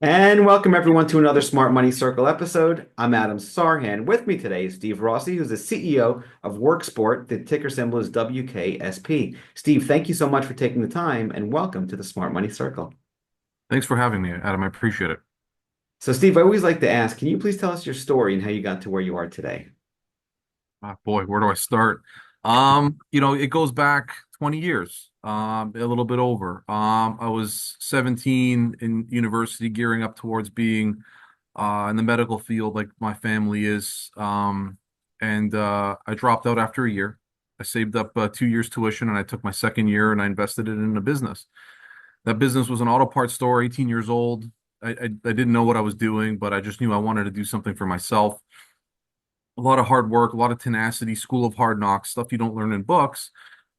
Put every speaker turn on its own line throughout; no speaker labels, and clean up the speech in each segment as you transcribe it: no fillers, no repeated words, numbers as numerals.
And welcome everyone to another Smart Money Circle episode. I'm Adam Sarhan. With me today is Steve Rossi, who's the CEO of Worksport. The ticker symbol is WKSP. Steve, thank you so much for taking the time and welcome to the Smart Money Circle.
Thanks for having me, Adam. I appreciate it.
So, Steve, I always like to ask, can you please tell us your story and how you got to where you are today?
Boy, where do I start? It goes back 20 years, a little bit over. I was 17 in university, gearing up towards being in the medical field, like my family is. And I dropped out after a year. I saved up 2 years tuition, and I took my second year and I invested it in a business. That business was an auto parts store, 18 years old. I didn't know what I was doing, but I just knew I wanted to do something for myself. A lot of hard work, a lot of tenacity, school of hard knocks, stuff you don't learn in books.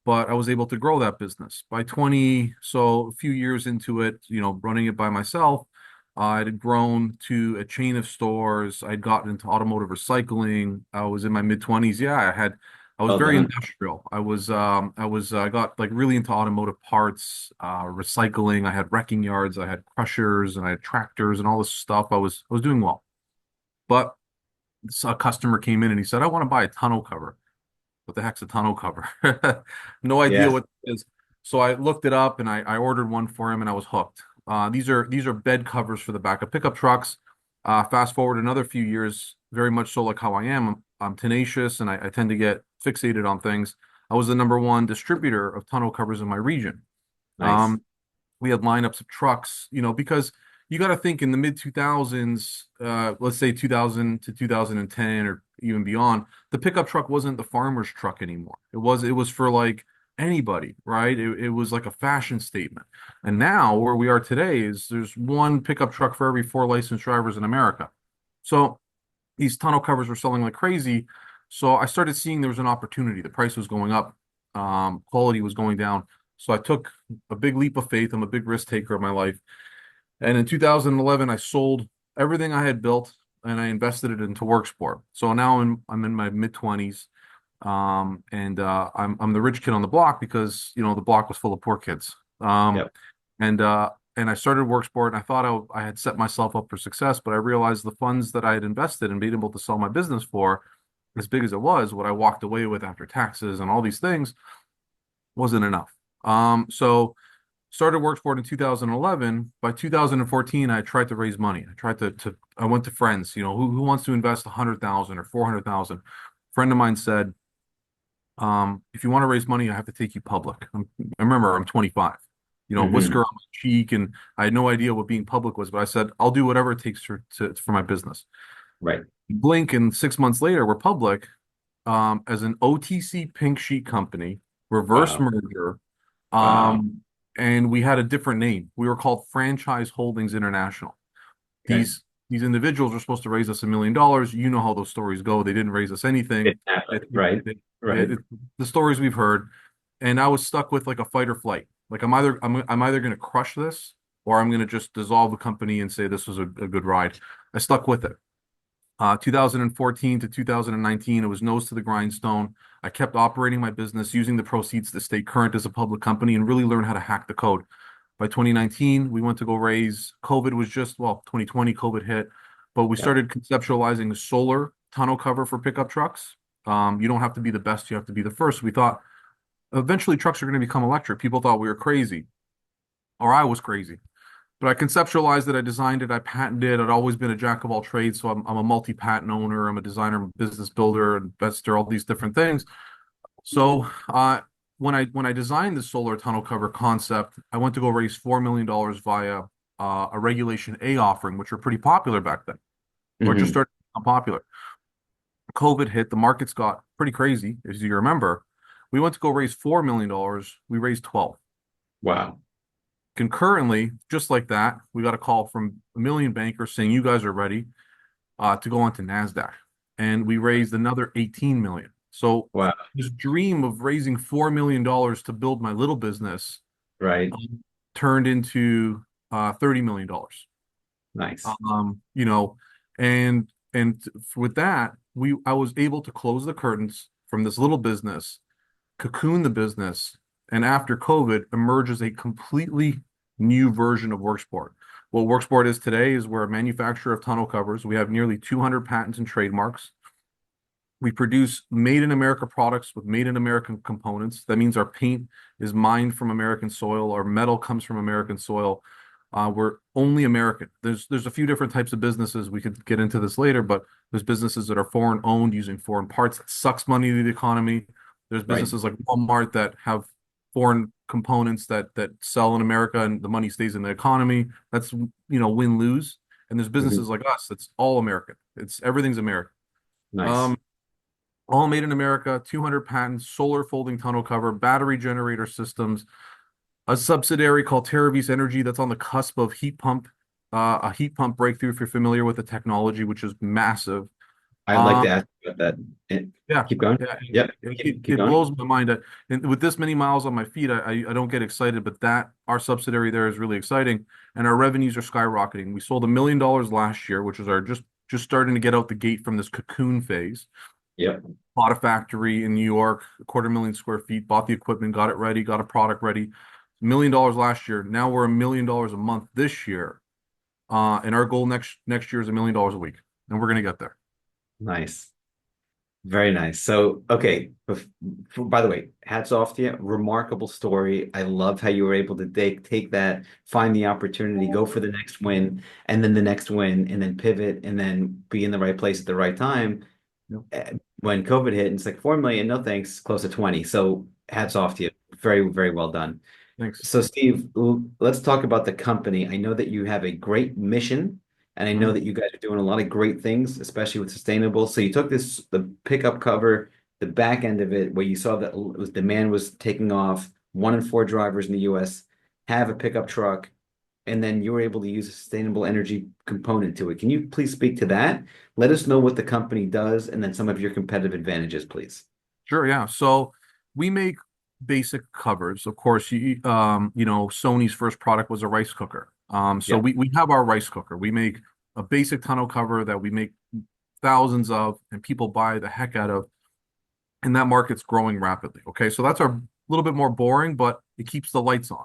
But I was able to grow that business by 20. So a few years into it, running it by myself, it had grown to a chain of stores. I'd gotten into automotive recycling. I was in my mid 20s. I was
Well
very
done.
industrial. I got like really into automotive parts, recycling. I had wrecking yards, I had crushers, and I had tractors and all this stuff. I was doing well. But a customer came in and he said, I want to buy a tonneau cover. What the heck's a tonneau cover? No idea
Yeah.
what it is. So I looked it up and I ordered one for him and I was hooked. These are bed covers for the back of pickup trucks. Fast forward another few years, very much so like how I am. I'm tenacious and I tend to get fixated on things. I was the number one distributor of tonneau covers in my region.
Nice.
Um, we had lineups of trucks, because you got to think in the mid 2000s, let's say 2000 to 2010 or even beyond, the pickup truck wasn't the farmer's truck anymore. It was for like anybody, right? It was like a fashion statement. And now where we are today is there's one pickup truck for every four licensed drivers in America. So these tonneau covers were selling like crazy. So I started seeing there was an opportunity. The price was going up, quality was going down. So I took a big leap of faith. I'm a big risk taker of my life. And in 2011, I sold everything I had built and I invested it into Worksport. So now I'm in my mid 20s. And I'm the rich kid on the block because the block was full of poor kids.
Yep.
And I started Worksport and I thought I had set myself up for success, but I realized the funds that I had invested and been able to sell my business for, as big as it was, what I walked away with after taxes and all these things wasn't enough. So started Worksport in 2011. By 2014, I tried to raise money. I went to friends, who wants to invest 100,000 or 400,000. Friend of mine said, if you want to raise money, I have to take you public. I remember I'm 25, whisker
Hmm.
on my cheek, and I had no idea what being public was, but I said, I'll do whatever it takes for my business.
Right.
Blink, and 6 months later, we're public as an OTC pink sheet company, reverse
Wow.
merger,
Wow.
um, and we had a different name. We were called Franchise Holdings International.
Okay.
These individuals were supposed to raise us $1 million. You know how those stories go. They didn't raise us anything.
It happened.
It,
Right.
it,
Right.
it, the stories we've heard, and I was stuck with like a fight or flight. Like I'm either going to crush this or I'm going to just dissolve the company and say this was a good ride. I stuck with it. 2014 to 2019, it was nose to the grindstone. I kept operating my business using the proceeds to stay current as a public company and really learn how to hack the code. By 2019, we went to go raise. COVID was just, well, 2020, COVID hit, but we
Yep.
started conceptualizing a solar tonneau cover for pickup trucks. You don't have to be the best, you have to be the first. We thought eventually trucks are going to become electric. People thought we were crazy, or I was crazy. But I conceptualized it, I designed it, I patented it. I'd always been a jack of all trades, so I'm a multi-patent owner. I'm a designer, business builder, investor, all these different things. So when I designed the solar tunnel cover concept, I went to go raise $4 million via a Regulation A offering, which were pretty popular back then, or just
Hmm.
started to become popular. COVID hit, the markets got pretty crazy, as you remember. We went to go raise $4 million. We raised 12.
Wow.
Concurrently, just like that, we got a call from a million bankers saying you guys are ready to go onto NASDAQ. And we raised another 18 million. So
Wow.
this dream of raising $4 million to build my little business
Right.
turned into $30 million.
Nice.
You know, and with that, I was able to close the curtains from this little business, cocoon the business, and after COVID, emerge as a completely new version of Worksport. What Worksport is today is we're a manufacturer of tonneau covers. We have nearly 200 patents and trademarks. We produce made in America products with made in American components. That means our paint is mined from American soil. Our metal comes from American soil. We're only American. There's a few different types of businesses. We could get into this later, but there's businesses that are foreign owned using foreign parts. That sucks money to the economy. There's
Right.
businesses like Walmart that have foreign components that sell in America and the money stays in the economy. That's win lose. And there's
Mhm.
businesses like us that's all American. It's everything's American.
Nice.
Um, all made in America, 200 patents, solar folding tonneau cover, battery generator systems, a subsidiary called Terravis Energy that's on the cusp of a heat pump breakthrough if you're familiar with the technology, which is massive.
I'd like
Um,
to ask about that.
yeah,
Keep going.
yeah,
Yep. Keep
it
going.
blows my mind. And with this many miles on my feet, I don't get excited, but that our subsidiary there is really exciting, and our revenues are skyrocketing. We sold $1 million last year, which is our just starting to get out the gate from this cocoon phase.
Yep.
Bought a factory in New York, a 250,000 square feet, bought the equipment, got it ready, got a product ready. $1 million last year. Now we're $1 million a month this year. And our goal next year is $1 million a week. And we're gonna get there.
Nice. Very nice. So, okay. By the way, hats off to you. Remarkable story. I love how you were able to take that, find the opportunity, go for the next win, and then the next win, and then pivot, and then be in the right place at the right time.
Yep.
When COVID hit, and it's like 4 million, no thanks, close to 20. So, hats off to you. Very, very well done.
Thanks.
So, Steve, let's talk about the company. I know that you have a great mission, and I know
Mhm.
that you guys are doing a lot of great things, especially with sustainable. So, you took the pickup cover, the back end of it, where you saw that demand was taking off. 1 in 4 drivers in the US have a pickup truck, and then you were able to use a sustainable energy component to it. Can you please speak to that? Let us know what the company does, and then some of your competitive advantages, please.
Sure, yeah. So we make basic covers. Of course, Sony's first product was a rice cooker. So
Yep.
we have our rice cooker. We make a basic tonneau cover that we make thousands of, and people buy the heck out of, and that market's growing rapidly. Okay, so that's our little bit more boring, but it keeps the lights on.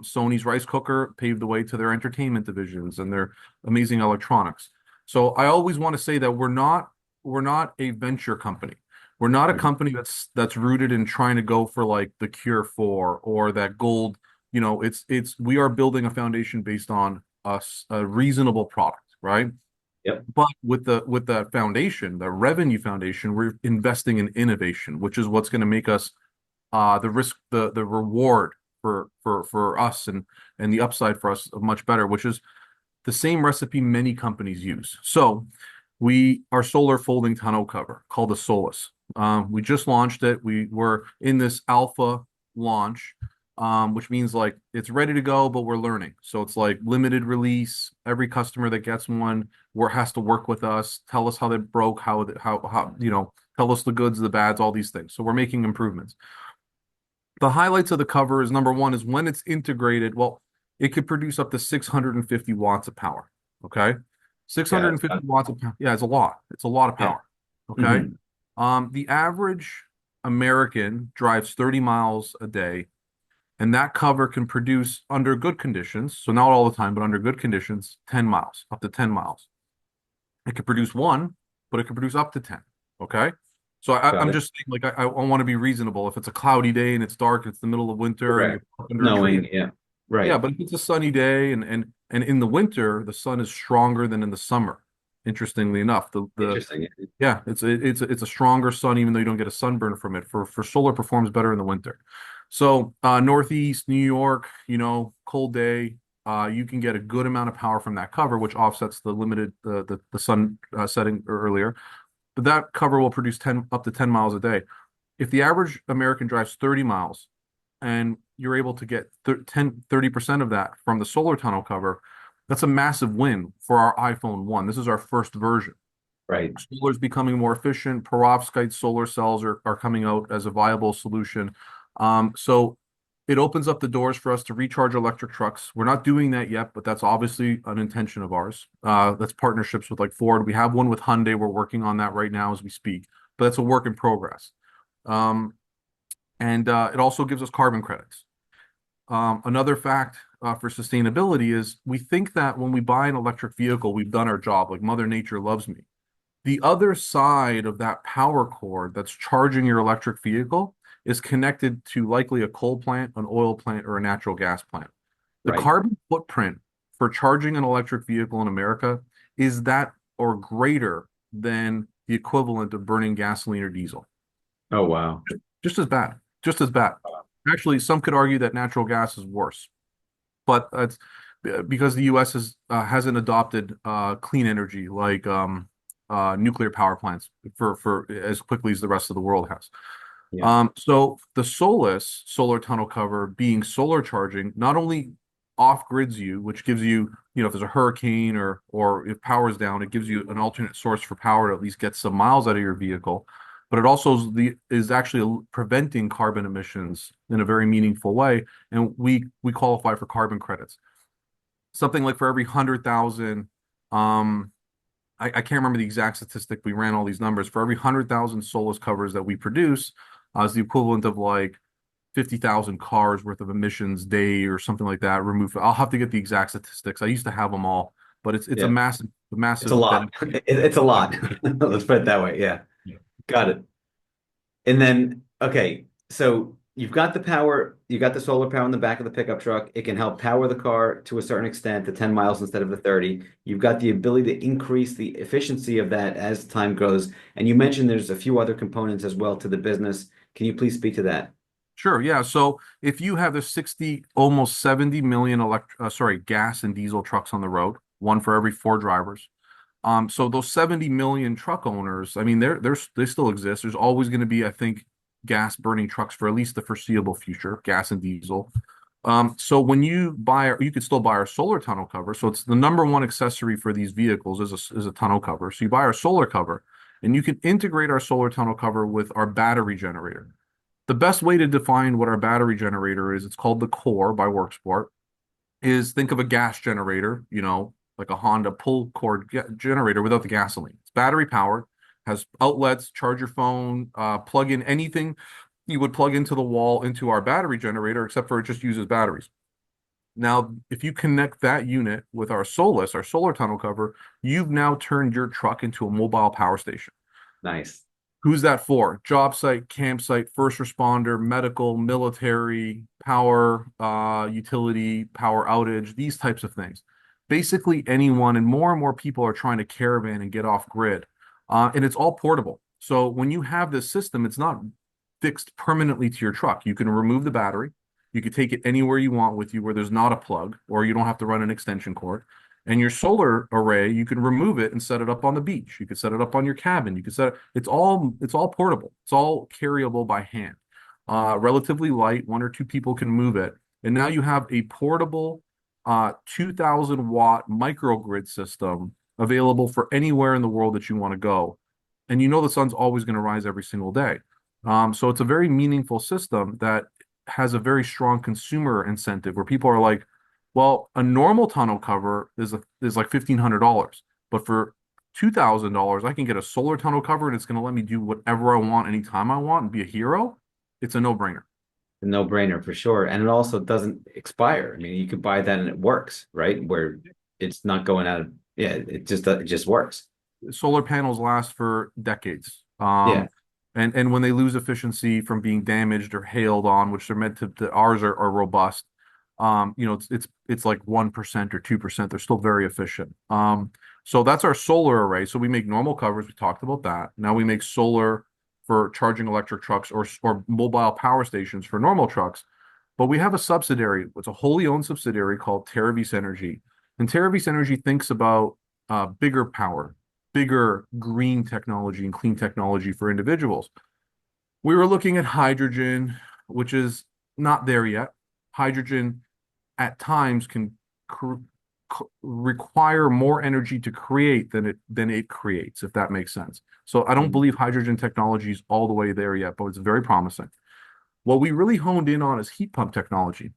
Sony's rice cooker paved the way to their entertainment divisions and their amazing electronics. So I always want to say that we're not a venture company. We're not a
Mhm.
company that's rooted in trying to go for like the cure for or that gold. It's we are building a foundation based on a reasonable product, right?
Yep.
But with the foundation, the revenue foundation, we're investing in innovation, which is what's going to make us the reward for us and the upside for us much better, which is the same recipe many companies use. So we our solar folding tonneau cover called the Solus. We just launched it. We were in this alpha launch, which means like it's ready to go, but we're learning. So it's like limited release. Every customer that gets one has to work with us, tell us how they broke, how tell us the goods, the bads, all these things. So we're making improvements. The highlights of the cover is number one is when it's integrated, well, it could produce up to 650 watts of power. Okay.
Got
650
it.
watts of power. Yeah, it's a lot. It's a lot of
Yeah.
power. Okay.
Hmm.
The average American drives 30 miles a day, and that cover can produce under good conditions, so not all the time, but under good conditions, 10 miles, up to 10 miles. It could produce one, but it could produce up to 10. Okay. So
Got
I'm
it.
just saying, like, I want to be reasonable. If it's a cloudy day and it's dark, it's the middle of winter and you're
Correct.
under a tree.
Knowing, yeah.
Yeah,
Right.
but if it's a sunny day and in the winter, the sun is stronger than in the summer. Interestingly enough, the
Interesting.
yeah, it's a stronger sun, even though you don't get a sunburn from it. For solar performs better in the winter. So Northeast New York, cold day, you can get a good amount of power from that cover, which offsets the limited the sun setting earlier. But that cover will produce 10 up to 10 miles a day. If the average American drives 30 miles and you're able to get 30% of that from the solar tunnel cover, that's a massive win for our iPhone 1. This is our first version.
Right.
Solar is becoming more efficient. Perovskite solar cells are coming out as a viable solution. So it opens up the doors for us to recharge electric trucks. We're not doing that yet, but that's obviously an intention of ours. That's partnerships with like Ford. We have one with Hyundai. We're working on that right now as we speak, but that's a work in progress. Um, and it also gives us carbon credits. Another fact for sustainability is we think that when we buy an electric vehicle, we've done our job, like Mother Nature loves me. The other side of that power cord that's charging your electric vehicle is connected to likely a coal plant, an oil plant, or a natural gas plant. The
Right.
carbon footprint for charging an electric vehicle in America is that or greater than the equivalent of burning gasoline or diesel.
Oh, wow.
Just as bad, just as bad. Actually, some could argue that natural gas is worse, but it's because the U.S. hasn't adopted clean energy like nuclear power plants for as quickly as the rest of the world has.
Yeah.
So the SOLAS solar tunnel cover being solar charging not only off grids you, which gives you, if there's a hurricane or if power's down, it gives you an alternate source for power to at least get some miles out of your vehicle. But it also is actually preventing carbon emissions in a very meaningful way, and we qualify for carbon credits. Something like for every 100,000, um, I can't remember the exact statistic. We ran all these numbers. For every 100,000 SOLAS covers that we produce, is the equivalent of like 50,000 cars worth of emissions day or something like that removed. I'll have to get the exact statistics. I used to have them all, but it's a
Yeah.
massive,
It's a
massive
lot.
benefit.
It's a lot. Let's put it that way. Yeah.
Yeah.
Got it. And then, okay, so you've got the power, you got the solar power in the back of the pickup truck. It can help power the car to a certain extent to 10 miles instead of the 30. You've got the ability to increase the efficiency of that as time goes. And you mentioned there's a few other components as well to the business. Can you please speak to that?
Sure, yeah. So if you have the 60, almost 70 million gas and diesel trucks on the road, one for every four drivers. So those 70 million truck owners, I mean, they still exist. There's always going to be, I think, gas burning trucks for at least the foreseeable future, gas and diesel. So when you buy, you could still buy our solar tunnel cover. So it's the number one accessory for these vehicles is a tunnel cover. So you buy our solar cover, and you can integrate our solar tunnel cover with our battery generator. The best way to define what our battery generator is, it's called the Core by Worksport, is think of a gas generator, like a Honda pull cord generator without the gasoline. It's battery powered, has outlets, charge your phone, plug in anything you would plug into the wall into our battery generator, except for it just uses batteries. Now, if you connect that unit with our SOLAS, our solar tunnel cover, you've now turned your truck into a mobile power station.
Nice.
Who's that for? Job site, campsite, first responder, medical, military, power, utility, power outage, these types of things. Basically, anyone, and more people are trying to caravan and get off grid. And it's all portable. So when you have this system, it's not fixed permanently to your truck. You can remove the battery. You can take it anywhere you want with you where there's not a plug, or you don't have to run an extension cord. And your solar array, you can remove it and set it up on the beach. You could set it up on your cabin. You could set it, it's all portable. It's all carryable by hand. Relatively light, one or two people can move it. And now you have a portable 2,000-watt microgrid system available for anywhere in the world that you want to go. And you know the sun's always going to rise every single day. So it's a very meaningful system that has a very strong consumer incentive where people are like, well, a normal tonneau cover is like $1,500, but for $2,000, I can get a solar tonneau cover and it's going to let me do whatever I want anytime I want and be a hero. It's a no-brainer.
A no-brainer for sure. And it also doesn't expire. I mean, you could buy that and it works, right? Where it's not going out of, yeah, it just works.
Solar panels last for decades.
Yeah.
And when they lose efficiency from being damaged or hailed on, which they're meant to ours are robust. It's like 1% or 2%. They're still very efficient. So that's our solar array. So we make normal covers. We talked about that. Now we make solar for charging electric trucks or mobile power stations for normal trucks. But we have a subsidiary. It's a wholly owned subsidiary called Terravis Energy. And Terravis Energy thinks about bigger power, bigger green technology and clean technology for individuals. We were looking at hydrogen, which is not there yet. Hydrogen at times can require more energy to create than it creates, if that makes sense. So I don't
Mhm.
believe hydrogen technology is all the way there yet, but it's very promising. What we really honed in on is heat pump technology.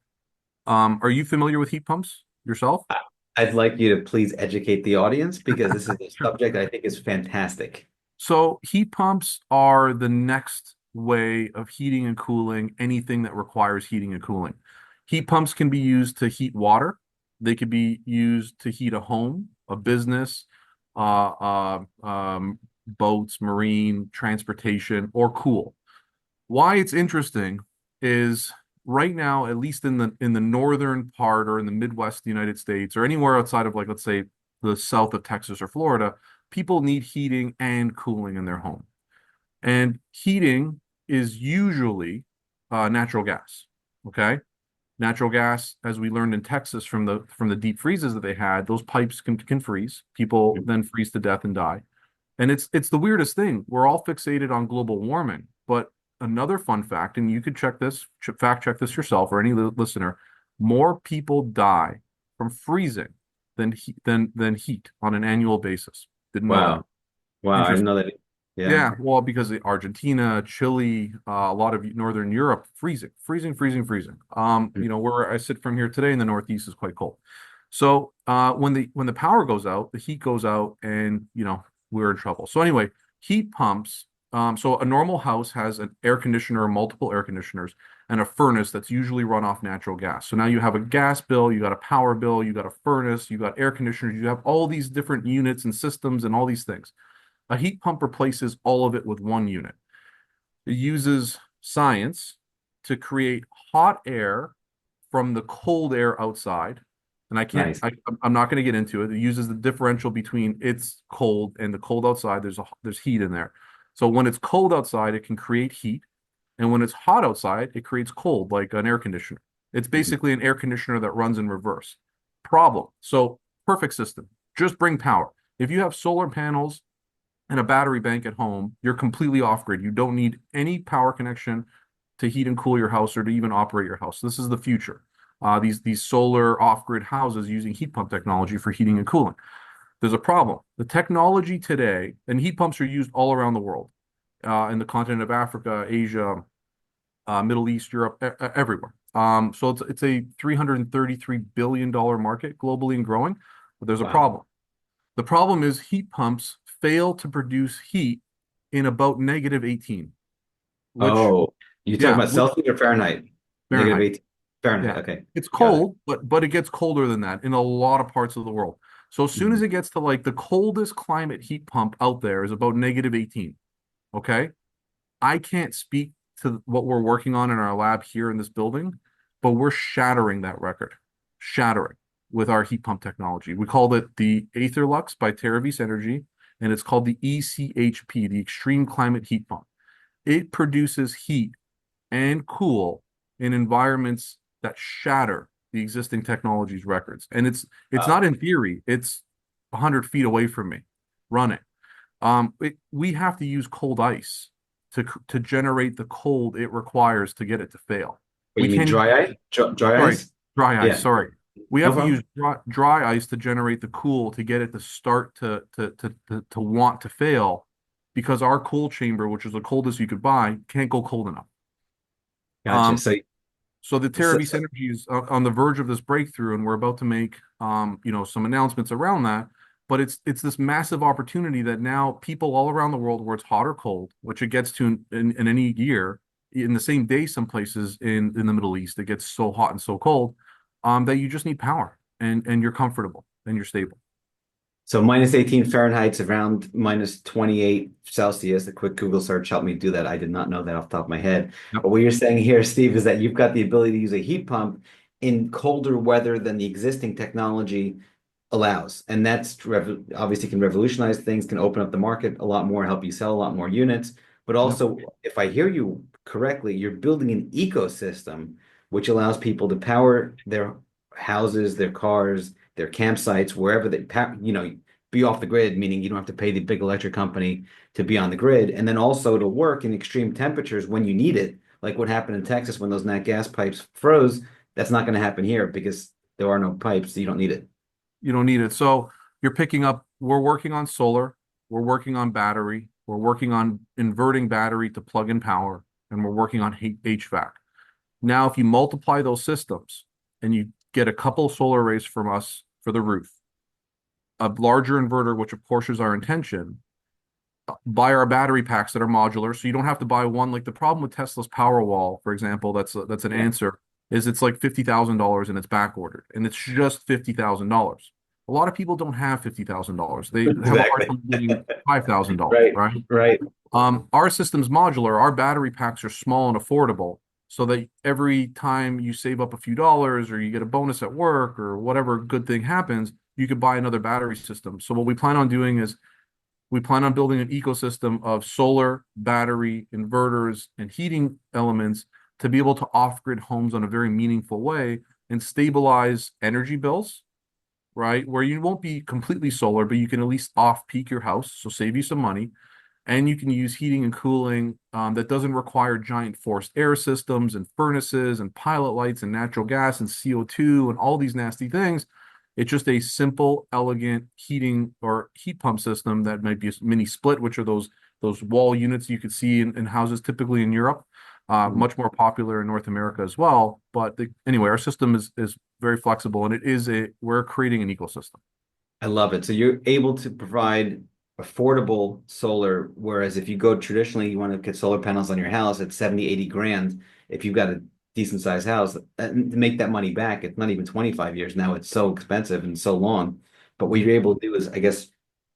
Are you familiar with heat pumps yourself?
I- I'd like you to please educate the audience because this is a
Sure.
subject I think is fantastic.
So heat pumps are the next way of heating and cooling anything that requires heating and cooling. Heat pumps can be used to heat water. They could be used to heat a home, a business, boats, marine, transportation, or cool. Why it's interesting is right now, at least in the northern part or in the Midwest of the United States, or anywhere outside of, like, let's say the south of Texas or Florida, people need heating and cooling in their home. And heating is usually natural gas. Okay. Natural gas, as we learned in Texas from the deep freezes that they had, those pipes can freeze. People then freeze to death and die. And it's the weirdest thing. We're all fixated on global warming, but another fun fact, and you could fact check this yourself or any listener, more people die from freezing than heat on an annual basis. Didn't know that.
Wow. Wow. I didn't
Interesting.
know that. Yeah.
Yeah, well, because Argentina, Chile, a lot of Northern Europe, freezing, freezing, freezing, freezing. Where I sit from here today in the Northeast is quite cold. So when the power goes out, the heat goes out, and we're in trouble. So anyway, heat pumps. So a normal house has an air conditioner, multiple air conditioners, and a furnace that's usually run off natural gas. So now you have a gas bill, you got a power bill, you got a furnace, you got air conditioners, you have all these different units and systems and all these things. A heat pump replaces all of it with one unit. It uses science to create hot air from the cold air outside. And
Nice.
I'm not going to get into it. It uses the differential between it's cold and the cold outside. There's heat in there. So when it's cold outside, it can create heat. And when it's hot outside, it creates cold, like an air conditioner. It's
Mhm.
basically an air conditioner that runs in reverse. Problem. So perfect system. Just bring power. If you have solar panels and a battery bank at home, you're completely off grid. You don't need any power connection to heat and cool your house or to even operate your house. This is the future. These solar off grid houses using heat pump technology for heating and cooling. There's a problem. The technology today, and heat pumps are used all around the world, in the continent of Africa, Asia, Middle East, Europe, everywhere. So it's a $333 billion market globally and growing, but there's a
Wow.
problem. The problem is heat pumps fail to produce heat in about negative 18, which,
Oh, you talking
yeah,
about Celsius or Fahrenheit? Negative
Fahrenheit.
18. Fahrenheit.
Yeah.
Okay.
It's
Got it.
cold, but it gets colder than that in a lot of parts of the world. So as soon as
Mhm.
it gets to like the coldest climate heat pump out there is about negative 18. Okay. I can't speak to what we're working on in our lab here in this building, but we're shattering that record, shattering with our heat pump technology. We called it the Aetherlux by Terravis Energy, and it's called the ECHP, the Extreme Climate Heat Pump. It produces heat and cool in environments that shatter the existing technology's records. And it's not
Wow.
in theory, it's 100 feet away from me running. We have to use cold ice to generate the cold it requires to get it to fail.
What,
We
you mean
can't even,
dry ice? Dry
sorry,
ice?
dry ice,
Yeah.
sorry. We
No
have to use
problem.
dry ice to generate the cool to get it to start to want to fail because our cool chamber, which is the coldest you could buy, can't go cold enough.
Gotcha.
Um, so the
So,
Terravis Energy is on the verge of this breakthrough, and we're about to make some announcements around that. But it's this massive opportunity that now people all around the world, where it's hot or cold, which it gets to in any year, in the same day, some places in the Middle East, it gets so hot and so cold, that you just need power and you're comfortable and you're stable.
so minus 18 Fahrenheit's around minus 28 Celsius. A quick Google search helped me do that. I did not know that off the top of my head.
Yep,
But what you're saying here, Steve, is that you've got the ability to use a heat pump in colder weather than the existing technology allows. And that's obviously can revolutionize things, can open up the market a lot more, help you sell a lot more units. But
yep,
also, if I hear you correctly, you're building an ecosystem which allows people to power their houses, their cars, their campsites, wherever they, be off the grid, meaning you don't have to pay the big electric company to be on the grid. And then also to work in extreme temperatures when you need it, like what happened in Texas when those nat gas pipes froze. That's not going to happen here because there are no pipes, so you don't need it.
you don't need it. So you're picking up. We're working on solar. We're working on battery. We're working on inverting battery to plug in power, and we're working on HVAC. Now, if you multiply those systems and you get a couple solar arrays from us for the roof, a larger inverter, which of course is our intention, buy our battery packs that are modular, so you don't have to buy one. Like the problem with Tesla's Powerwall, for example, that's an
Yeah.
answer, is it's like $50,000 and it's back ordered and it's just $50,000. A lot of people don't have $50,000. They have a hard
Exactly.
time getting $5,000,
Right.
right?
Right.
Our system's modular. Our battery packs are small and affordable, so that every time you save up a few dollars or you get a bonus at work or whatever good thing happens, you could buy another battery system. So what we plan on doing is we plan on building an ecosystem of solar, battery, inverters, and heating elements to be able to off-grid homes on a very meaningful way and stabilize energy bills, right? Where you won't be completely solar, but you can at least off-peak your house, so save you some money, and you can use heating and cooling that doesn't require giant forced air systems and furnaces and pilot lights and natural gas and CO2 and all these nasty things. It's just a simple, elegant heating or heat pump system that might be a mini split, which are those wall units you could see in houses typically in Europe,
Mhm.
much more popular in North America as well. But anyway, our system is very flexible, and we're creating an ecosystem.
I love it. So you're able to provide affordable solar, whereas if you go traditionally, you want to get solar panels on your house at 70, 80 grand. If you've got a decent sized house, and to make that money back, it's not even 25 years now. It's so expensive and so long. But what you're able to do is, I guess,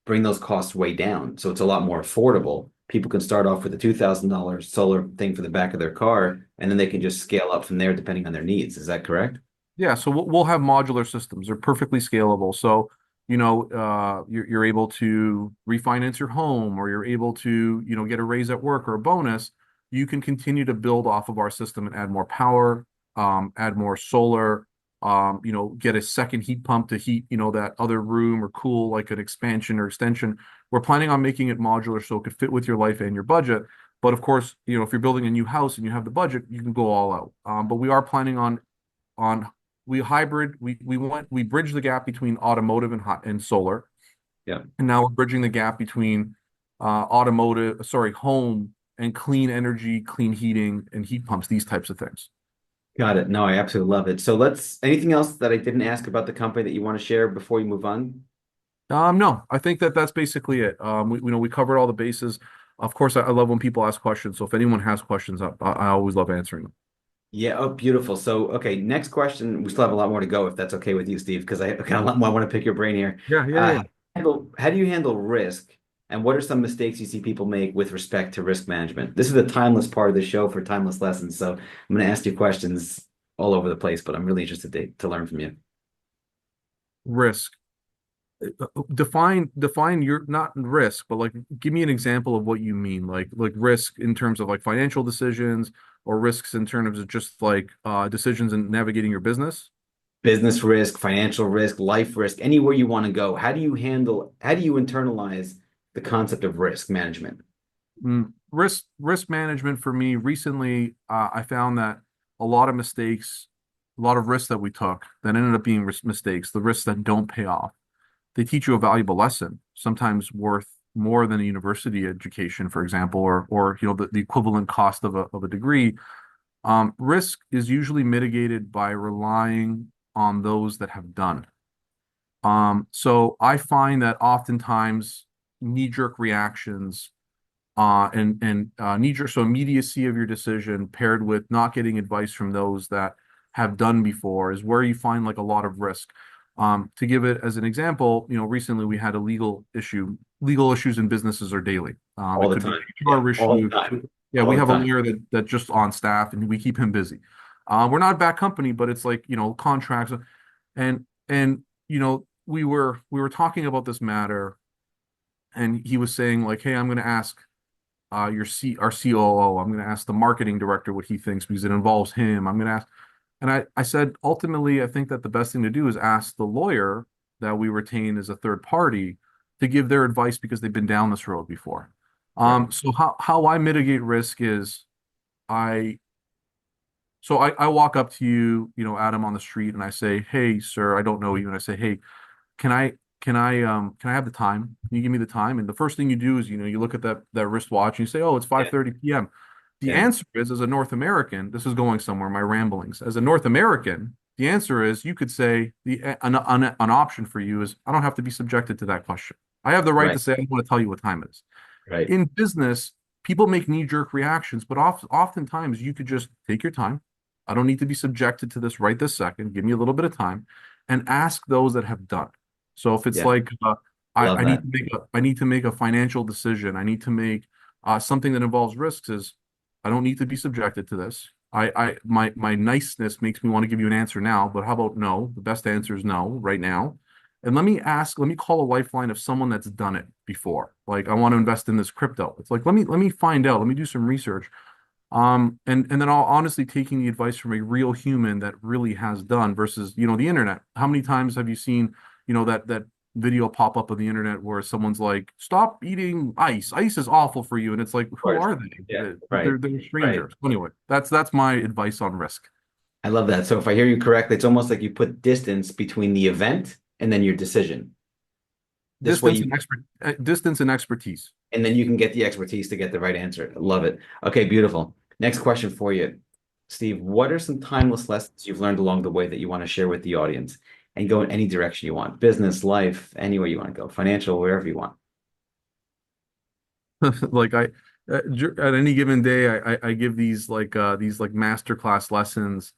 bring those costs way down. So it's a lot more affordable. People can start off with a $2,000 solar thing for the back of their car, and then they can just scale up from there depending on their needs. Is that correct?
Yeah, so we'll have modular systems. They're perfectly scalable. So, you're able to refinance your home, or you're able to, get a raise at work or a bonus. You can continue to build off of our system and add more power, add more solar, get a second heat pump to heat, that other room or cool like an expansion or extension. We're planning on making it modular so it could fit with your life and your budget. But of course, if you're building a new house and you have the budget, you can go all out. But we are planning on we bridge the gap between automotive and solar,
Yeah.
and now we're bridging the gap between home and clean energy, clean heating and heat pumps, these types of things.
Got it. No, I absolutely love it. So anything else that I didn't ask about the company that you want to share before you move on?
No, I think that's basically it. We covered all the bases. Of course, I love when people ask questions. So if anyone has questions, I always love answering them.
Yeah. Oh, beautiful. So, okay, next question. We still have a lot more to go if that's okay with you, Steve, because I kind of a lot more. I want to pick your brain here.
Yeah, yeah, yeah.
How do you handle risk? And what are some mistakes you see people make with respect to risk management? This is a timeless part of the show for timeless lessons. So I'm going to ask you questions all over the place, but I'm really interested to learn from you.
Risk. Define your not risk, but like give me an example of what you mean. Like risk in terms of like financial decisions or risks in terms of just like decisions in navigating your business.
Business risk, financial risk, life risk, anywhere you want to go. How do you internalize the concept of risk management?
Risk management for me recently, I found that a lot of mistakes, a lot of risks that we took that ended up being mistakes, the risks that don't pay off, they teach you a valuable lesson, sometimes worth more than a university education, for example, or the equivalent cost of a degree. Risk is usually mitigated by relying on those that have done. So I find that oftentimes knee-jerk reactions and knee-jerk, so immediacy of your decision paired with not getting advice from those that have done before is where you find like a lot of risk. To give it as an example, recently we had a legal issue. Legal issues in businesses are daily.
All
It
the
could be
time.
an
Yeah,
HR
all the
issue.
time.
Yeah,
All
we
the
have a
time.
lawyer that just on staff and we keep him busy. We're not a bad company, but it's like, contracts and we were talking about this matter and he was saying like, hey, I'm going to ask our COO. I'm going to ask the marketing director what he thinks because it involves him. I'm going to ask, and I said ultimately, I think that the best thing to do is ask the lawyer that we retain as a third party to give their advice because they've been down this road before.
Right.
So how I mitigate risk is I I walk up to you, Adam on the street, and I say, hey, sir, I don't know you, and I say, hey, can I can I have the time? Can you give me the time? And the first thing you do is, you look at that wristwatch and you say, oh, it's
Yeah.
5:30 p.m. The
Yeah.
answer is, as a North American, this is going somewhere, my ramblings. As a North American, the answer is you could say an option for you is I don't have to be subjected to that question. I have the right to
Right.
say I don't want to tell you what time it is.
Right.
In business, people make knee-jerk reactions, but oftentimes you could just take your time. I don't need to be subjected to this right this second. Give me a little bit of time and ask those that have done. So if it's
Yeah,
like
love
I need
that.
to I need to make a financial decision. I need to make something that involves risks is I don't need to be subjected to this. My niceness makes me want to give you an answer now, but how about no? The best answer is no right now. And let me call a lifeline of someone that's done it before. Like I want to invest in this crypto. It's like let me find out. Let me do some research. And then I'll honestly taking the advice from a real human that really has done versus, the internet. How many times have you seen, that video pop up on the internet where someone's like, "Stop eating ice. Ice is awful for you." And it's like,
Of
who
course.
are they?
Yeah, right,
They're
right.
strangers. Anyway, that's my advice on risk.
I love that. So if I hear you correctly, it's almost like you put distance between the event and then your decision. This way you
Distance and expertise.
and then you can get the expertise to get the right answer. Love it. Okay, beautiful. Next question for you, Steve. What are some timeless lessons you've learned along the way that you want to share with the audience and go in any direction you want? Business, life, anywhere you want to go, financial, wherever you want.
Like at any given day, I give these like masterclass lessons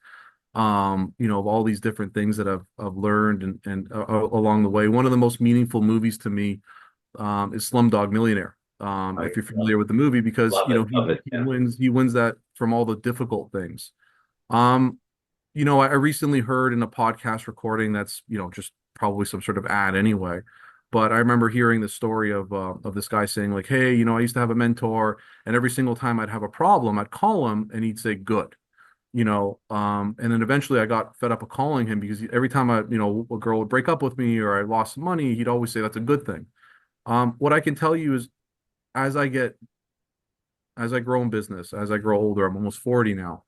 of all these different things that I've learned and along the way. One of the most meaningful movies to me is Slumdog Millionaire.
Oh,
If you're
yeah.
familiar with the movie, because
Love it. Love it.
he
Yeah.
wins that from all the difficult things. Um, I recently heard in a podcast recording that's just probably some sort of ad anyway. But I remember hearing the story of this guy saying like, "Hey, I used to have a mentor, and every single time I'd have a problem, I'd call him, and he'd say good." And then eventually I got fed up of calling him because every time a girl would break up with me or I lost money, he'd always say that's a good thing. What I can tell you is as I get, as I grow in business, as I grow older, I'm almost 40 now.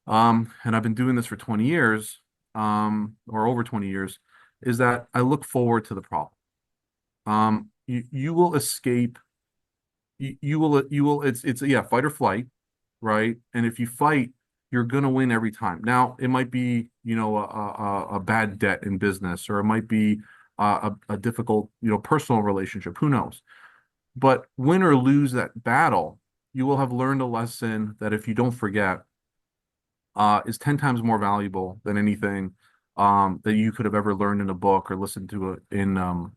And I've been doing this for 20 years, or over 20 years, is that I look forward to the problem. You will escape, it's yeah, fight or flight, right? And if you fight, you're gonna win every time. Now, it might be, a bad debt in business, or it might be a difficult, personal relationship. Who knows? But win or lose that battle, you will have learned a lesson that if you don't forget, is 10 times more valuable than anything that you could have ever learned in a book or listened to or in a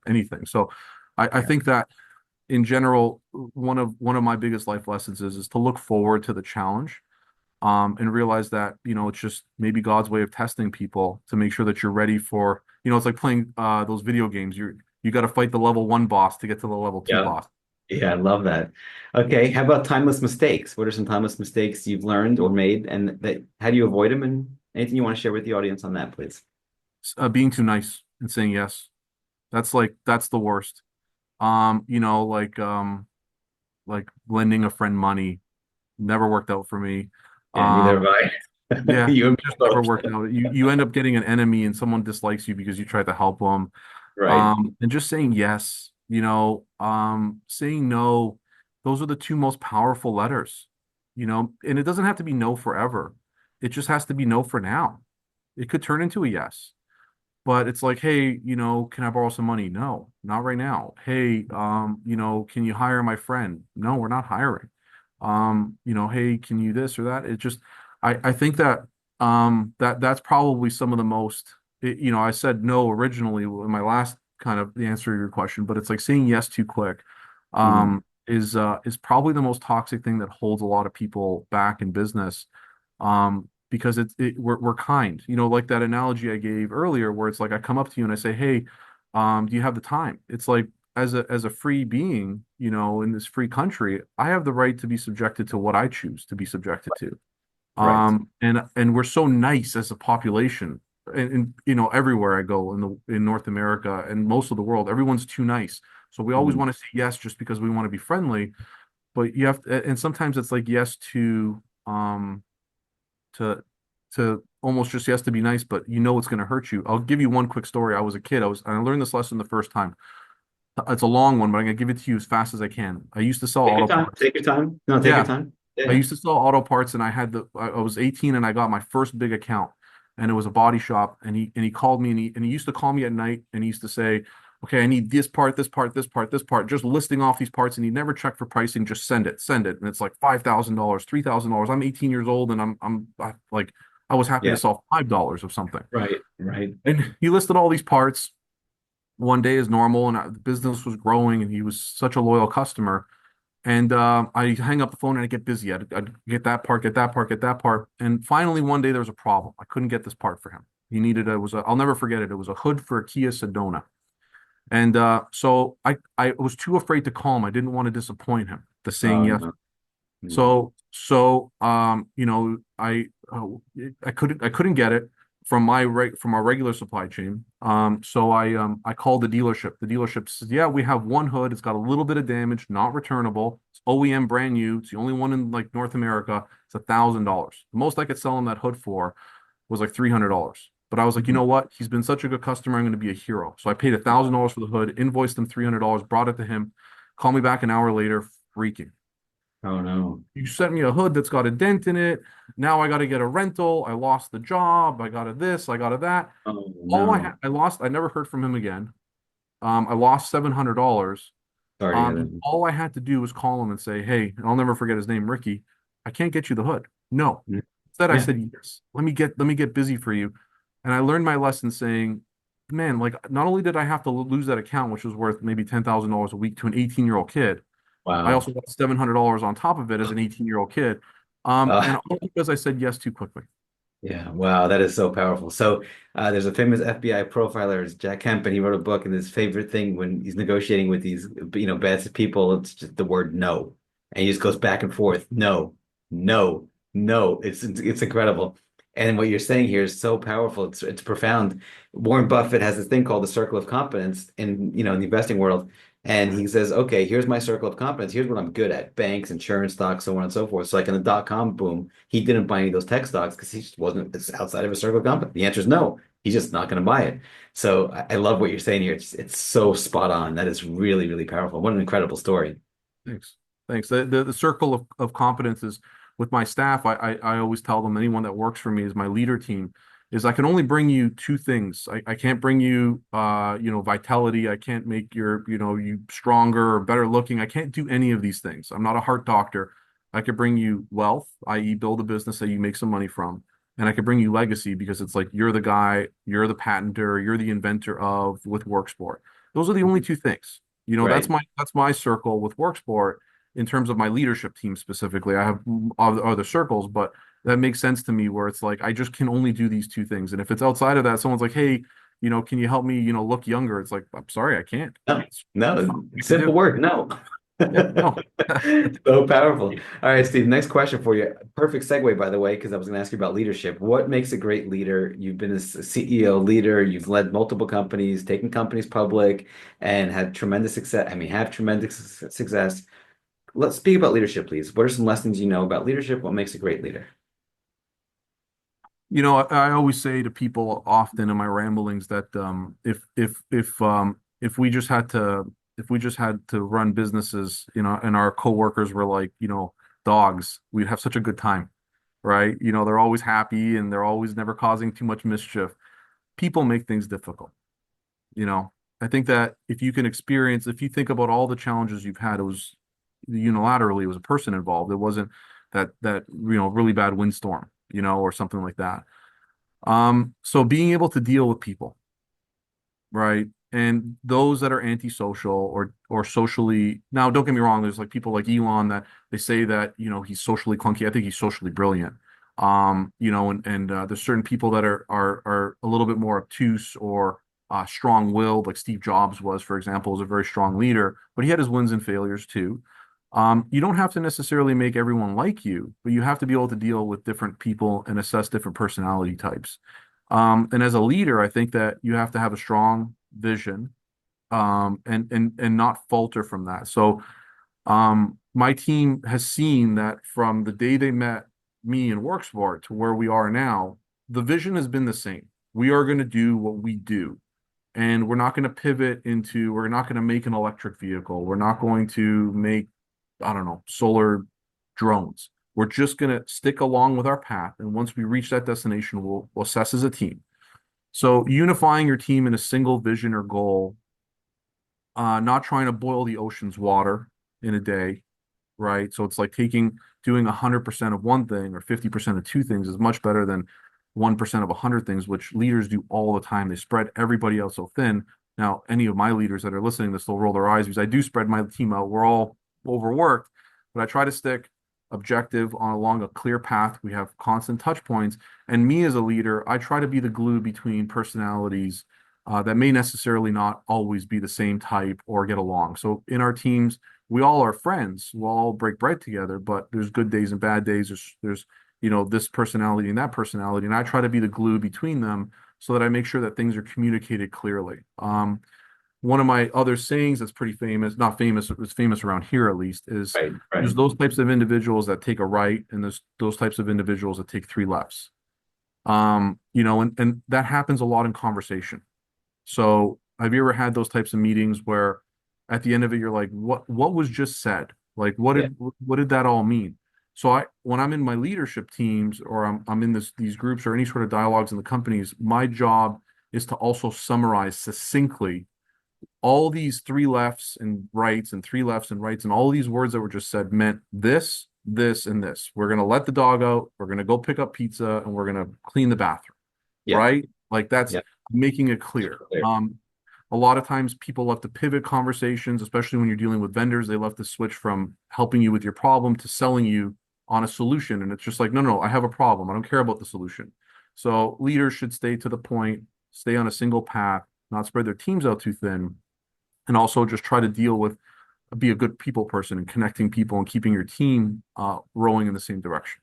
anything. So I
Yeah.
think that in general, one of my biggest life lessons is to look forward to the challenge, and realize that, it's just maybe God's way of testing people to make sure that you're ready for, it's like playing those video games. You got to fight the level one boss to get to the level two
Yeah.
boss.
Yeah, I love that. Okay, how about timeless mistakes? What are some timeless mistakes you've learned or made, and that how do you avoid them? And anything you want to share with the audience on that, please?
Being too nice and saying yes. That's the worst. Like lending a friend money never worked out for me.
Yeah, neither
Um,
have I.
yeah,
You and me
just never
both.
worked out. You end up getting an enemy and someone dislikes you because you tried to help them.
Right.
And just saying yes, saying no, those are the two most powerful letters, and it doesn't have to be no forever. It just has to be no for now. It could turn into a yes. But it's like, hey, can I borrow some money? No, not right now. Hey, can you hire my friend? No, we're not hiring. Hey, can you this or that? It just, I think that that's probably some of the most, I said no originally in my last kind of the answer to your question, but it's like saying yes too quick,
Mm,
is probably the most toxic thing that holds a lot of people back in business. Because we're kind, like that analogy I gave earlier, where it's like I come up to you and I say, "Hey, do you have the time?" It's like as a free being, in this free country, I have the right to be subjected to what I choose to be subjected to.
right.
And we're so nice as a population, and everywhere I go in North America and most of the world, everyone's too nice. So we always
Mm,
want to say yes just because we want to be friendly, but you have to, and sometimes it's like yes to almost just yes to be nice, but it's going to hurt you. I'll give you one quick story. I was a kid. I learned this lesson the first time. It's a long one, but I'm going to give it to you as fast as I can. I used to sell
take your
auto
time.
parts.
Take your time. No, take your
Yeah,
time.
I
Yeah.
used to sell auto parts, and I was 18 and I got my first big account, and it was a body shop. And he called me, and he used to call me at night, and he used to say, okay, I need this part, this part, this part, this part, just listing off these parts, and he never checked for pricing, just send it. And it's like $5,000, $3,000. I'm 18 years old and like, I was happy to
Yeah.
solve $5 of something.
Right. Right.
And he listed all these parts one day as normal, and the business was growing, and he was such a loyal customer. And I hang up the phone and I get busy. I'd get that part, get that part, get that part. And finally, one day there was a problem. I couldn't get this part for him. He needed I'll never forget it. It was a hood for a Kia Sedona. And so I was too afraid to call him. I didn't want to disappoint him, the saying
Oh
yes.
no. Mm.
I couldn't get it from from our regular supply chain. So I called the dealership. The dealership says, "Yeah, we have one hood. It's got a little bit of damage, not returnable. It's OEM brand new. It's the only one in like North America. It's $1,000. The most I could sell him that hood for was like $300. But I was like, you
Mhm.
know what? He's been such a good customer. I'm going to be a hero. So I paid $1,000 for the hood, invoiced him $300, brought it to him. Call me back an hour later, freaking.
Oh no.
You sent me a hood that's got a dent in it. Now I got to get a rental. I lost the job. I got a this. I got a that.
Oh
All
no.
I lost. I never heard from him again. I lost $700.
Sorry to hear
And
that.
all I had to do was call him and say, "Hey," and I'll never forget his name, Ricky. I can't get you the hood. No.
Mm.
Instead, I
Yeah.
said, "Yes. Let me get busy for you." And I learned my lesson saying, "Man, like not only did I have to lose that account, which was worth maybe $10,000 a week to an 18-year-old kid, I
Wow.
also got $700 on top of it as an 18-year-old kid." And
Uh,
all because I said yes too quickly.
yeah. Wow. That is so powerful. So there's a famous FBI profiler, it's Jack Kemp, and he wrote a book, and his favorite thing when he's negotiating with these, bad people, it's just the word no. And he just goes back and forth. No, no, no. It's incredible. And what you're saying here is so powerful. It's profound. Warren Buffett has this thing called the circle of competence in the investing world. And he says, okay, here's my circle of competence. Here's what I'm good at: banks, insurance stocks, so on and so forth. So, like in the dot-com boom, he didn't buy any of those tech stocks because he just wasn't, it's outside of his circle of competence. The answer is no. He's just not going to buy it. So, I love what you're saying here. It's so spot on. That is really, really powerful. What an incredible story.
Thanks. Thanks. The circle of competence is with my staff. I always tell them anyone that works for me is my leader team is I can only bring you two things. I can't bring you vitality. I can't make you stronger or better looking. I can't do any of these things. I'm not a heart doctor. I could bring you wealth, i.e. build a business that you make some money from. And I could bring you legacy because it's like you're the guy, you're the patenter, you're the inventor of with Worksport. Those are the only two things.
Right.
That's my circle with Worksport in terms of my leadership team specifically. I have other circles, but that makes sense to me where it's like I just can only do these two things. And if it's outside of that, someone's like, "Hey, can you help me, look younger?" It's like, "I'm sorry, I can't."
No,
That's
no,
not what we can
simple
do.
word. No.
Yeah, no.
So powerful. All right, Steve, next question for you. Perfect segue, by the way, because I was going to ask you about leadership. What makes a great leader? You've been a CEO leader, you've led multiple companies, taken companies public, and had tremendous success. I mean, have tremendous success. Let's speak about leadership, please. What are some lessons you know about leadership? What makes a great leader?
I always say to people often in my ramblings that if we just had to run businesses, and our coworkers were like, dogs, we'd have such a good time, right? They're always happy and they're always never causing too much mischief. People make things difficult, you know. I think that if you think about all the challenges you've had, it was unilaterally, it was a person involved. It wasn't that really bad windstorm, or something like that. So being able to deal with people, right? And those that are antisocial or socially, now don't get me wrong, there's like people like Elon that they say that, he's socially clunky. I think he's socially brilliant. And there's certain people that are a little bit more obtuse or strong-willed, like Steve Jobs was, for example, was a very strong leader, but he had his wins and failures too. You don't have to necessarily make everyone like you, but you have to be able to deal with different people and assess different personality types. And as a leader, I think that you have to have a strong vision, and not falter from that. So my team has seen that from the day they met me in Worksport to where we are now, the vision has been the same. We are going to do what we do. And we're not going to make an electric vehicle. We're not going to make, I don't know, solar drones. We're just going to stick along with our path. And once we reach that destination, we'll assess as a team. So unifying your team in a single vision or goal not trying to boil the ocean's water in a day, right? So it's like doing 100% of one thing or 50% of two things is much better than 1% of 100 things, which leaders do all the time. They spread everybody out so thin. Now, any of my leaders that are listening to this, they'll roll their eyes because I do spread my team out. We're all overworked, but I try to stick objective on along a clear path. We have constant touch points. And me as a leader, I try to be the glue between personalities that may necessarily not always be the same type or get along. So in our teams, we all are friends. We'll all break bread together, but there's good days and bad days. There's this personality and that personality, and I try to be the glue between them so that I make sure that things are communicated clearly. One of my other sayings that's pretty famous, not famous, it's famous around here at least, is
Right, right.
there's those types of individuals that take a right, and there's those types of individuals that take three lefts. And that happens a lot in conversation. So have you ever had those types of meetings where at the end of it you're like, what was just said? Like
Yeah.
what did that all mean? So when I'm in my leadership teams or I'm in these groups or any sort of dialogues in the companies, my job is to also summarize succinctly all these three lefts and rights and three lefts and rights and all these words that were just said meant this, this, and this. We're gonna let the dog out, we're gonna go pick up pizza, and we're gonna clean the bathroom,
Yeah.
right? Like that's
Yeah.
making it clear.
Super clear.
A lot of times people love to pivot conversations, especially when you're dealing with vendors. They love to switch from helping you with your problem to selling you on a solution. And it's just like, no, no, I have a problem. I don't care about the solution. So leaders should stay to the point, stay on a single path, not spread their teams out too thin, and also just try to be a good people person and connecting people and keeping your team rowing in the same direction.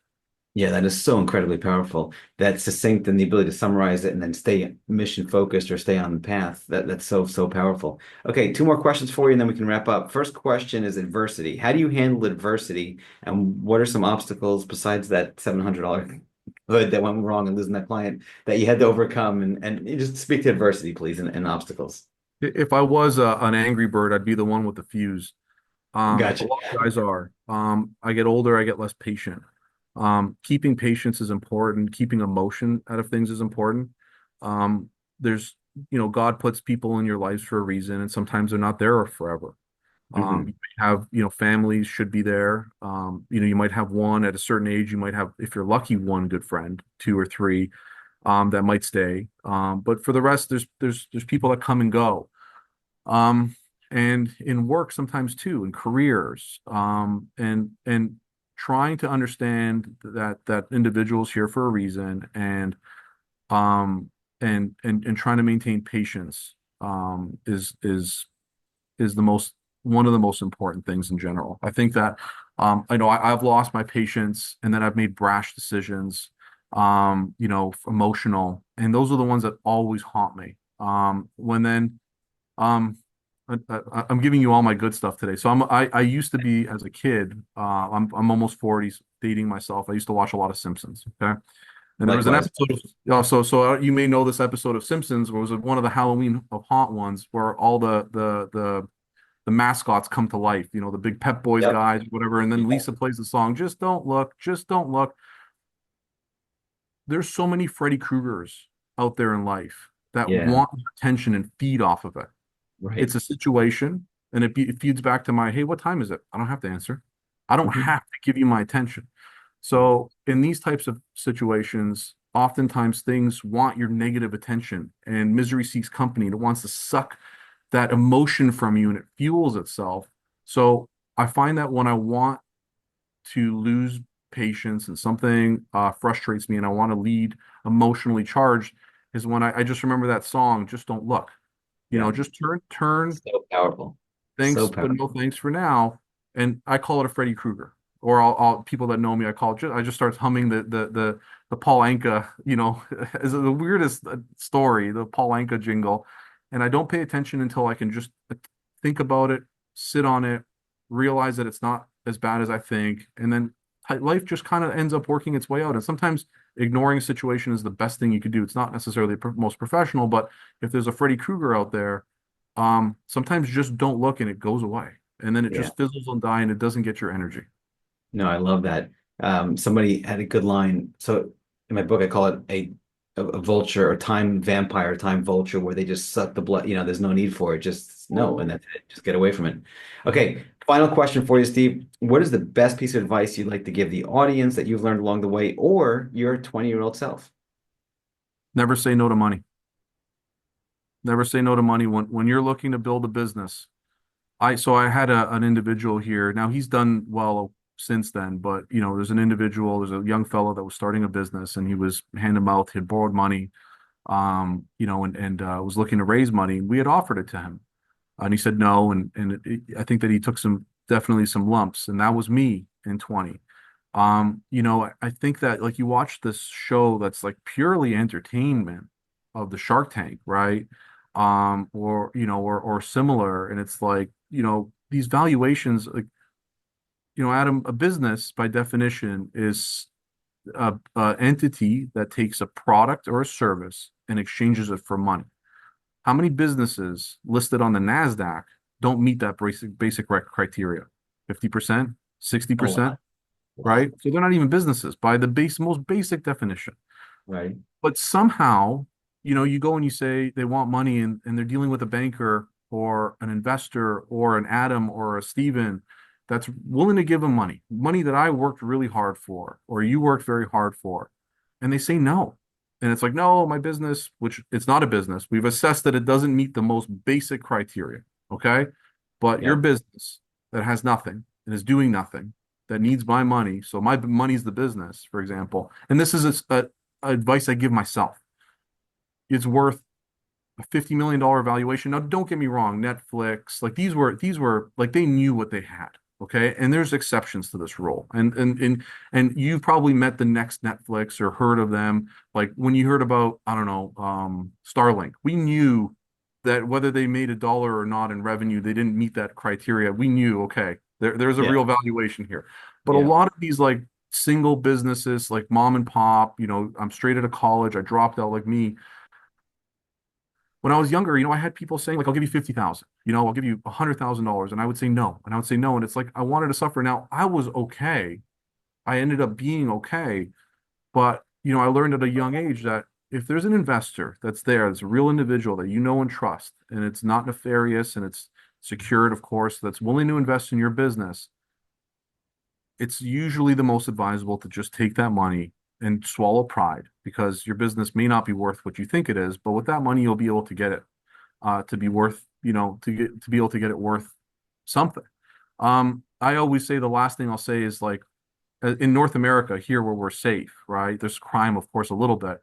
Yeah, that is so incredibly powerful. That succinct and the ability to summarize it and then stay mission focused or stay on the path. That's so, so powerful. Okay, two more questions for you and then we can wrap up. First question is adversity. How do you handle adversity? And what are some obstacles besides that $700 hood that went wrong and losing that client that you had to overcome? And you just speak to adversity, please, and obstacles.
If I was an angry bird, I'd be the one with the fuse. A
Gotcha.
lot of guys are. I get older, I get less patient. Keeping patience is important. Keeping emotion out of things is important. There's, God puts people in your lives for a reason, and sometimes they're not there forever.
Hmm.
You may have, families should be there. You might have one at a certain age. You might have, if you're lucky, one good friend, two or three, that might stay. But for the rest, there's people that come and go. Um, and in work sometimes too, in careers, and trying to understand that individuals here for a reason, um, and trying to maintain patience, is the most one of the most important things in general. I think that I know I've lost my patience, and then I've made brash decisions, emotional, and those are the ones that always haunt me. When then um, I'm giving you all my good stuff today. So I used to be as a kid. I'm almost 40, dating myself. I used to watch a lot of Simpsons. Okay, and there was an
Likewise.
episode of you may know this episode of Simpsons, where it was one of the Halloween of Haunt ones, where all the mascots come to life. The big Pep Boys
Yep.
guys, whatever. And then Lisa plays the song, "Just Don't Look, Just Don't Look." There's so many Freddy Kruegers out there in life that
Yeah.
want your attention and feed off of it.
Right.
It's a situation, and it feeds back to my, hey, what time is it? I don't have to answer. I don't
Mhm.
have to give you my attention. So in these types of situations, oftentimes things want your negative attention, and misery seeks company. It wants to suck that emotion from you, and it fuels itself. So I find that when I want to lose patience and something frustrates me and I want to lead emotionally charged is when I just remember that song, Just Don't Look.
Yeah.
Just turn,
So powerful. So
thanks, but
powerful.
no thanks for now. And I call it a Freddy Krueger. Or people that know me, I just start humming the Paul Anka, is the weirdest story, the Paul Anka jingle. And I don't pay attention until I can just think about it, sit on it, realize that it's not as bad as I think. And then life just kind of ends up working its way out. And sometimes ignoring a situation is the best thing you could do. It's not necessarily the most professional, but if there's a Freddy Krueger out there, sometimes just don't look and it goes away. And then it
Yeah.
just fizzles and die and it doesn't get your energy.
No, I love that. Somebody had a good line. So in my book, I call it a a vulture or time vampire, time vulture, where they just suck the blood. There's no need for it. Just no, and that's it. Just get away from it. Okay, final question for you, Steve. What is the best piece of advice you'd like to give the audience that you've learned along the way, or your 20-year-old self?
Never say no to money. Never say no to money when you're looking to build a business. I had an individual here. Now he's done well since then, but there's a young fellow that was starting a business and he was hand to mouth, he had borrowed money, and was looking to raise money. We had offered it to him. And he said no, I think that he took definitely some lumps, and that was me in 20. I think that like you watch this show that's like purely entertainment of the Shark Tank, right? Or similar, and it's like, these valuations, like, Adam, a business by definition is a entity that takes a product or a service and exchanges it for money. How many businesses listed on the NASDAQ don't meet that basic criteria? 50%,
A
60%,
lot, a lot,
right? So they're not even businesses by the most basic definition.
right?
But somehow, you go and you say they want money, and they're dealing with a banker or an investor or an Adam or a Steven that's willing to give them money that I worked really hard for, or you worked very hard for. And they say no. And it's like, no, my business, which it's not a business. We've assessed that it doesn't meet the most basic criteria. Okay. But your
Yep,
business that has nothing and is doing nothing that needs my money. So my money's the business, for example. And this is advice I give myself. It's worth a $50 million valuation. Now, don't get me wrong, Netflix, like these were like they knew what they had. Okay. And there's exceptions to this rule. And you've probably met the next Netflix or heard of them. Like when you heard about, I don't know, Starlink, we knew that whether they made a dollar or not in revenue, they didn't meet that criteria. We knew, okay, there's a
yeah,
real valuation here. But a
yeah,
lot of these like single businesses, like mom and pop, I'm straight out of college, I dropped out like me when I was younger, I had people saying like, I'll give you 50,000, I'll give you $100,000. And I would say no. And I would say no. And it's like, I wanted to suffer. Now I was okay. I ended up being okay. But, I learned at a young age that if there's an investor that's there, that's a real individual that you know and trust, and it's not nefarious and it's secured, of course, that's willing to invest in your business, it's usually the most advisable to just take that money and swallow pride because your business may not be worth what you think it is, but with that money, you'll be able to get it to be worth, to be able to get it worth something. I always say the last thing I'll say is like in North America, here where we're safe, right? There's crime, of course, a little bit,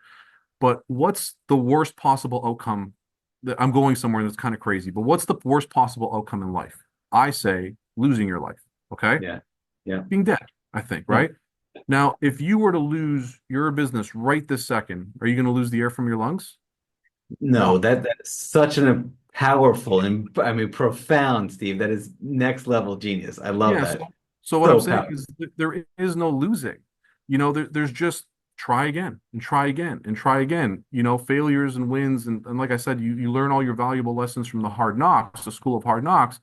but what's the worst possible outcome that I'm going somewhere that's kind of crazy, but what's the worst possible outcome in life? I say losing your life. Okay.
yeah, yeah.
Being dead, I think,
Yeah.
right? Now, if you were to lose your business right this second, are you going to lose the air from your lungs?
No,
No.
that is such an powerful and I mean profound, Steve. That is next level genius. I love
Yeah.
that.
So what I'm
So
saying
powerful.
is that there is no losing. There's just try again and try again and try again. Failures and wins. And like I said, you learn all your valuable lessons from the hard knocks, the school of hard knocks.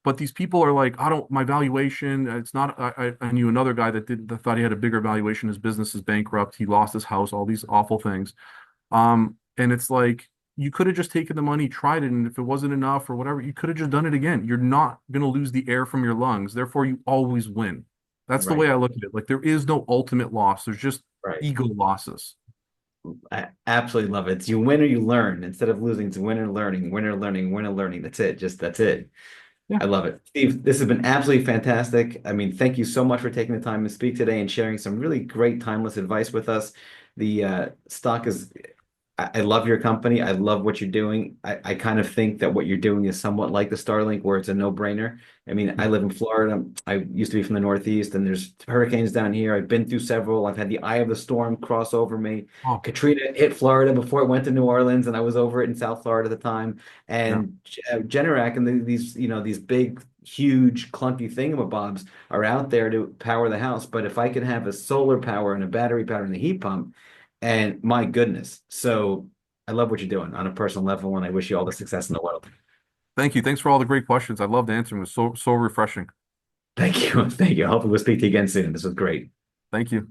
But these people are like, I don't, my valuation, it's not, I knew another guy that thought he had a bigger valuation. His business is bankrupt. He lost his house, all these awful things. And it's like you could have just taken the money, tried it, and if it wasn't enough or whatever, you could have just done it again. You're not going to lose the air from your lungs. Therefore, you always win. That's the
Right,
way I look at it. Like there is no ultimate loss. There's just
right.
ego losses.
I absolutely love it. It's you win or you learn. Instead of losing, it's win or learning, win or learning, win or learning. That's it. Just that's it.
Yeah.
I love it. Steve, this has been absolutely fantastic. I mean, thank you so much for taking the time to speak today and sharing some really great timeless advice with us. The stock is I love your company. I love what you're doing. I kind of think that what you're doing is somewhat like the Starlink, where it's a no-brainer. I mean, I live in Florida. I used to be from the Northeast, and there's hurricanes down here. I've been through several. I've had the eye of the storm cross over me.
Oh,
Katrina hit Florida before it went to New Orleans, and I was over it in South Florida at the time.
yeah.
And Generac and these, these big, huge, clunky thingamabobs are out there to power the house. But if I could have a solar power and a battery power and a heat pump, and my goodness. So I love what you're doing on a personal level, and I wish you all the success in the world.
Thank you. Thanks for all the great questions. I loved answering. It was so refreshing.
Thank you. Thank you. Hopefully we'll speak to you again soon. This was great.
Thank you.